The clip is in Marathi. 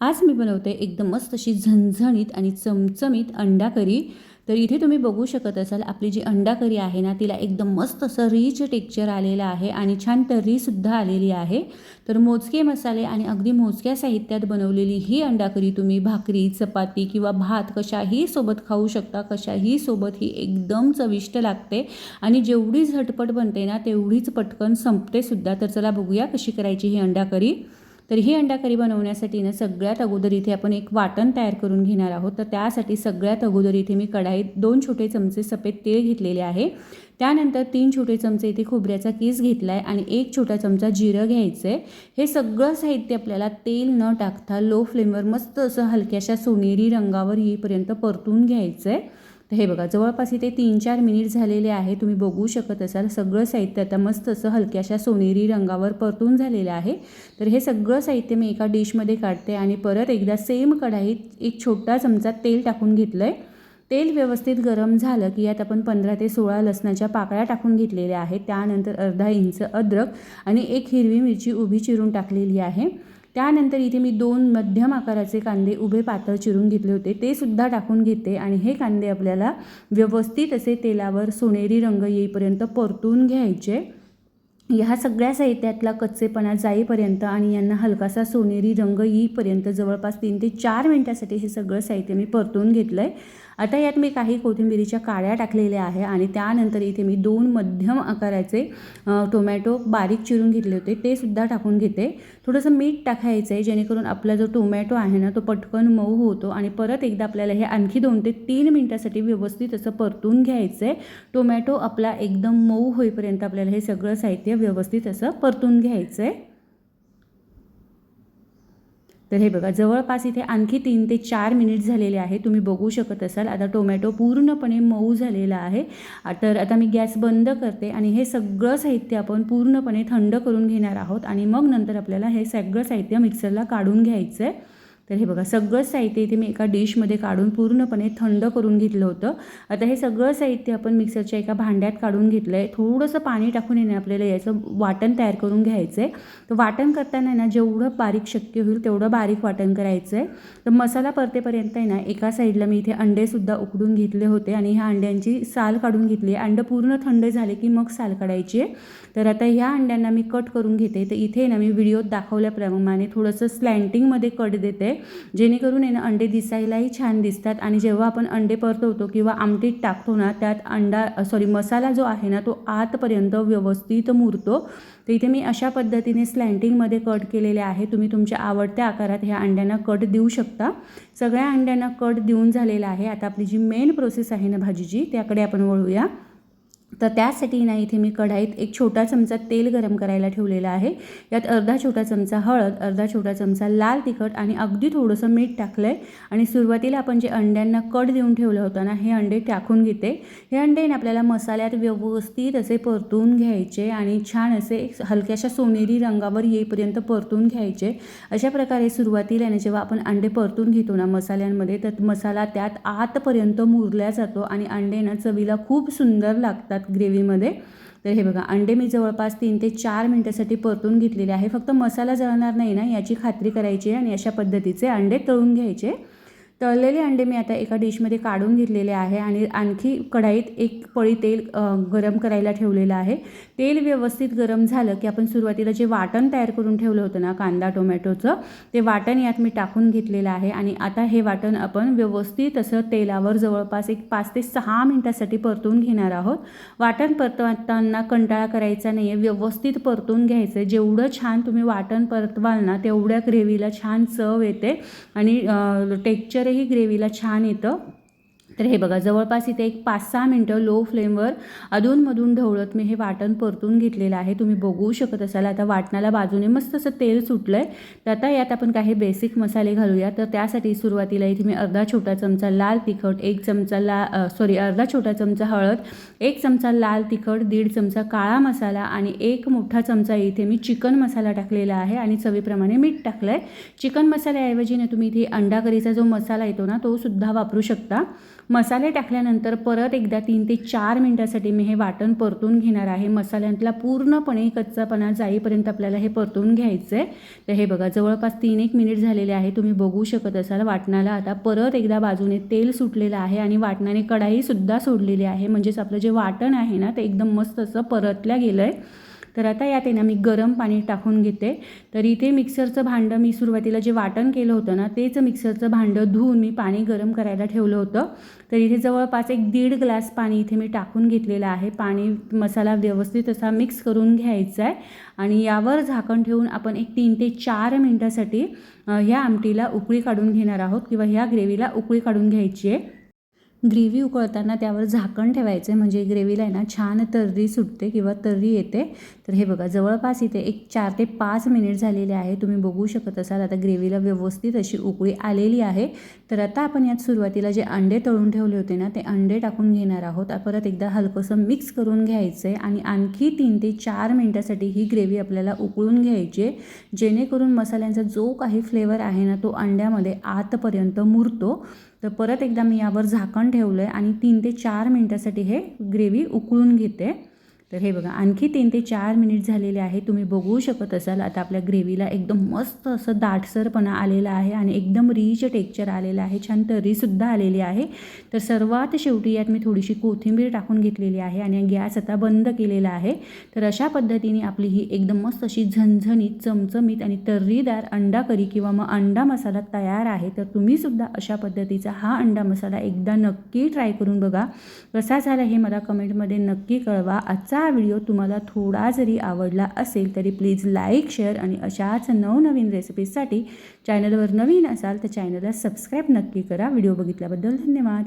आज मी बनवते एकदम मस्त अशी झणझणीत आणि चमचमीत अंडा करी। तर इथे तुम्ही बघू शकत असाल आपली जी अंडा करी आहे ना, तिला एकदम मस्त असं रिच टेक्स्चर आलेलं आहे आणि छान तर्रीसुद्धा आलेली आहे। तर मोजके मसाले आणि अगदी मोजक्या साहित्यात बनवलेली ही अंडा करी तुम्ही भाकरी, चपाती किंवा भात कशाही सोबत खाऊ शकता। कशाही सोबत ही एकदम चविष्ट लागते आणि जेवढी झटपट बनते ना, तेवढीच पटकन संपते सुद्धा। तर चला बघूया कशी करायची ही अंडा करी। तर ही अंडा करी बनवण्यासाठी ना, सगळ्यात अगोदर इथे आपण एक वाटण तयार करून घेणार आहोत। तर त्यासाठी सगळ्यात अगोदर इथे मी कढाईत 2 छोटे चमचे सफेद तेल घेतलेले आहे। त्यानंतर 3 छोटे चमचे इथे खोबऱ्याचा कीस घेतला आहे आणि 1 छोटा चमचा जिरं घ्यायचं आहे। हे सगळं साहित्य आपल्याला तेल न टाकता लो फ्लेमवर मस्त असं हलक्याशा सोनेरी रंगावर येईपर्यंत परतून घ्यायचं आहे। तर हे बघा जवळपास इथे 3-4 मिनिट झालेले आहे। तुम्ही बघू शकत असाल सगळं साहित्य आता मस्त असं हलक्याशा सोनेरी रंगावर परतून झालेलं आहे। तर हे सगळं साहित्य मी एका डिशमध्ये काढते आणि परत एकदा सेम कढाईत एक छोटा चमचा तेल टाकून घेतलं आहे। तेल व्यवस्थित गरम झालं की यात आपण 15 ते 16 लसणाच्या पाकळ्या टाकून घेतलेल्या आहेत। त्यानंतर अर्धा इंच अद्रक आणि 1 हिरवी मिरची उभी चिरून टाकलेली आहे। त्यानंतर इथे मी 2 मध्यम आकाराचे कांदे उभे पातळ चिरून घेतले होते, ते सुद्धा टाकून घेते आणि हे कांदे आपल्याला व्यवस्थित असे तेलावर सोनेरी रंग येईपर्यंत परतून घ्यायचे। ह्या सगळ्या साहित्यातला कच्चेपणा जाईपर्यंत आणि यांना हलकासा सोनेरी रंग येईपर्यंत जवळपास 3 ते 4 मिनिटांसाठी हे सगळं साहित्य मी परतून घेतलं आहे। आता यात मी काही कोथिंबीरीच्या काड्या टाकलेल्या आहे आणि त्यानंतर इथे मी 2 मध्यम आकाराचे टोमॅटो बारीक चिरून घेतले होते, ते सुद्धा टाकून घेते। थोडंसं मीठ टाकायचं आहे जेणेकरून आपला जो टोमॅटो आहे ना, तो पटकन मऊ होतो आणि परत एकदा आपल्याला हे आणखी 2 ते 3 मिनिटांसाठी व्यवस्थित असं परतून घ्यायचं आहे। टोमॅटो आपला एकदम मऊ होईपर्यंत आपल्याला हे सगळं साहित्य व्यवस्थित असं परतून घ्यायचं आहे। तर हे बघा जवळपास इथे आणखी 3 ते 4 मिनिट झालेले आहे। तुम्ही बघू शकत असाल आता टोमॅटो पूर्णपणे मऊ झालेला आहे। तर आता मी गॅस बंद करते आणि हे सगळं साहित्य आपण पूर्णपणे थंड करून घेणार आहोत आणि मग नंतर आपल्याला हे सगळं साहित्य मिक्सरला काढून घ्यायचं आहे। तर हे बघा सगळं साहित्य इथे मी एका डिशमध्ये काढून पूर्णपणे थंड करून घेतलं होतं। आता हे सगळं साहित्य आपण मिक्सरच्या एका भांड्यात काढून घेतलं आहे। थोडंसं पाणी टाकून येणे आपल्याला याचं वाटण तयार करून घ्यायचं आहे। तर वाटण करताना ना जेवढं बारीक शक्य होईल तेवढं बारीक वाटण करायचं आहे। तर मसाला परतेपर्यंत आहे ना, एका साईडला मी इथे अंडेसुद्धा उकडून घेतले होते आणि ह्या अंड्यांची साल काढून घेतली आहे। अंडं पूर्ण थंड झाले की मग साल काढायची आहे। तर आता ह्या अंड्यांना मी कट करून घेते। तर इथे ना मी व्हिडिओत दाखवल्याप्रमाणे थोडंसं स्लँटिंगमध्ये कट देते जेणेकरून आहे ना अंडे दिसायलाही छान दिसतात आणि जेव्हा आपण अंडे परतवतो किंवा आमटीत टाकतो ना, त्यात मसाला जो आहे ना, तो आतपर्यंत व्यवस्थित मुरतो। तर इथे मी अशा पद्धतीने स्लँटिंगमध्ये कट केलेले आहे। तुम्ही तुमच्या आवडत्या आकारात ह्या अंड्यांना कट देऊ शकता। सगळ्या अंड्यांना कट देऊन झालेला आहे। आता आपली जी मेन प्रोसेस आहे ना भाजीची, त्याकडे आपण वळूया। तर त्यासाठी ना इथे मी कढाईत एक छोटा चमचा तेल गरम करायला ठेवलेला आहे। यात अर्धा छोटा चमचा हळद, अर्धा छोटा चमचा लाल तिखट आणि अगदी थोडंसं मीठ टाकलं आहे आणि सुरुवातीला आपण जे अंड्यांना कट देऊन ठेवलं होतं ना, हे अंडे टाकून घेते। हे अंडे ना आपल्याला मसाल्यात व्यवस्थित असे परतून घ्यायचे आणि छान असे हलक्याशा सोनेरी रंगावर येईपर्यंत परतून घ्यायचे। अशा प्रकारे सुरुवातीला ना जेव्हा आपण अंडे परतून घेतो ना मसाल्यांमध्ये, तर मसाला त्यात आतपर्यंत मुरला जातो आणि अंडे ना चवीला खूप सुंदर लागतात ग्रेव्हीमध्ये। तर हे बघा अंडे मी जवळपास 3 ते 4 मिनिटांसाठी परतून घेतलेले आहे। फक्त मसाला जळणार नाही ना याची खात्री करायची आहे आणि अशा पद्धतीचे अंडे तळून घ्यायचे। तळलेले अंडे मी आता एका डिशमध्ये काढून घेतलेले आहे आणि आणखी कढाईत एक पळी तेल गरम करायला ठेवलेलं आहे। तेल व्यवस्थित गरम झालं की आपण सुरुवातीला जे वाटण तयार करून ठेवलं होतं ना कांदा टोमॅटोचं, ते वाटण यात मी टाकून घेतलेलं आहे आणि आता हे वाटण आपण व्यवस्थित असं तेलावर जवळपास एक 5 ते 6 मिनिटांसाठी परतून घेणार आहोत। वाटण परतवताना कंटाळा करायचा नाही आहे, व्यवस्थित परतून घ्यायचं आहे। जेवढं छान तुम्ही वाटण परतवाल ना, तेवढ्या ग्रेव्हीला छान चव येते आणि टेक्स्चर ही ग्रेव्हीला छान येतं। तर हे बघा जवळपास इथे एक 5-6 मिनिटं लो फ्लेमवर अधूनमधून ढवळत मी हे वाटण परतून घेतलेलं आहे। तुम्ही बघू शकत असाल आता वाटणाला बाजूने मस्त असं तेल सुटलं आहे। तर आता यात आपण काही बेसिक मसाले घालूया। तर त्यासाठी सुरुवातीला इथे मी अर्धा छोटा चमचा लाल तिखट, अर्धा छोटा चमचा हळद, 1 चमचा लाल तिखट, 1.5 चमचा काळा मसाला आणि 1 मोठा चमचा इथे मी चिकन मसाला टाकलेला आहे आणि चवीप्रमाणे मीठ टाकलं आहे। चिकन मसाल्याऐवजी ना तुम्ही इथे अंडा करीचा जो मसाला येतो ना, तो सुद्धा वापरू शकता। मसाले टाकल्यानंतर परत एकदा 3 ते 4 मिनटासाठी मी हे वाटण परतून घेणार आहे. मसाल्यांतला पूर्णपणे कच्चापणा जाईपर्यंत आपल्याला हे परतून घ्यायचं आहे. तर हे बघा जवळपास 3-1 मिनिट झालेले आहे. तुम्ही बघू शकत असाल वाटणाला आता परत एकदा बाजूने तेल सुटलेलं आहे आणि वाटणाने कढाईसुद्धा सोडलेली आहे. म्हणजेच आपलं जे वाटण आहे ना ते एकदम मस्त असं परतल्या गेलं आहे. तर आता यात आहे ना मी गरम पाणी टाकून घेते. तर इथे मिक्सरचं भांडं मी सुरुवातीला जे वाटण केलं होतं ना तेच मिक्सरचं भांडं धुवून मी पाणी गरम करायला ठेवलं होतं. तर इथे जवळपास 1-1.5 ग्लास पाणी इथे मी टाकून घेतलेलं आहे. पाणी मसाला व्यवस्थित असा मिक्स करून घ्यायचा आहे आणि यावर झाकण ठेवून आपण एक 3 ते 4 मिनटासाठी ह्या आमटीला उकळी काढून घेणार आहोत किंवा ह्या ग्रेव्हीला उकळी काढून घ्यायची आहे. ग्रेव्ही उकळताना त्यावर झाकण ठेवायचं आहे म्हणजे ग्रेव्हीला आहे ना छान तर्री सुटते किंवा तर्री येते. तर हे बघा जवळपास इथे एक 4 ते 5 मिनिट झालेले आहे. तुम्ही बघू शकत असाल आता ग्रेव्हीला व्यवस्थित अशी उकळी आलेली आहे. तर आता आपण यात सुरुवातीला जे अंडे तळून ठेवले होते ना ते अंडे टाकून घेणार आहोत. परत एकदा हलकंसं मिक्स करून घ्यायचं आहे आणि आणखी 3 ते 4 मिनटासाठी ही ग्रेव्ही आपल्याला उकळून घ्यायची आहे. जेणेकरून मसाल्यांचा जो काही फ्लेवर आहे ना तो अंड्यामध्ये आतपर्यंत मुरतो. तर परत एकदा मी यावर झाकण ठेवलं आहे आणि 3 ते 4 मिनटासाठी हे ग्रेव्ही उकळून घेते. तर हे बघा आणखी 3 ते 4 मिनिट झालेले आहे. तुम्ही बघू शकत असाल आता आपल्या ग्रेव्हीला एकदम मस्त असं दाटसरपणा आलेला आहे आणि एकदम रिच टेक्स्चर आलेलं आहे. छान तर्रीसुद्धा आलेली आहे. तर सर्वात शेवटी यात मी थोडीशी कोथिंबीर टाकून घेतलेली आहे आणि गॅस आता बंद केलेला आहे. तर अशा पद्धतीने आपली ही एकदम मस्त अशी झणझणीत चमचमीत आणि तर्रीदार अंडा करी किंवा मग अंडा मसाला तयार आहे. तर तुम्हीसुद्धा अशा पद्धतीचा हा अंडा मसाला एकदा नक्की ट्राय करून बघा. कसा झाला हे मला कमेंटमध्ये नक्की कळवा. आजचा हा व्हिडिओ तुम्हाला थोडा जरी आवडला असेल तरी प्लीज लाईक शेअर आणि अशाच नवनवीन रेसिपीजसाठी चॅनलवर नवीन असाल तर चॅनलला सबस्क्राईब नक्की करा. व्हिडिओ बघितल्याबद्दल धन्यवाद.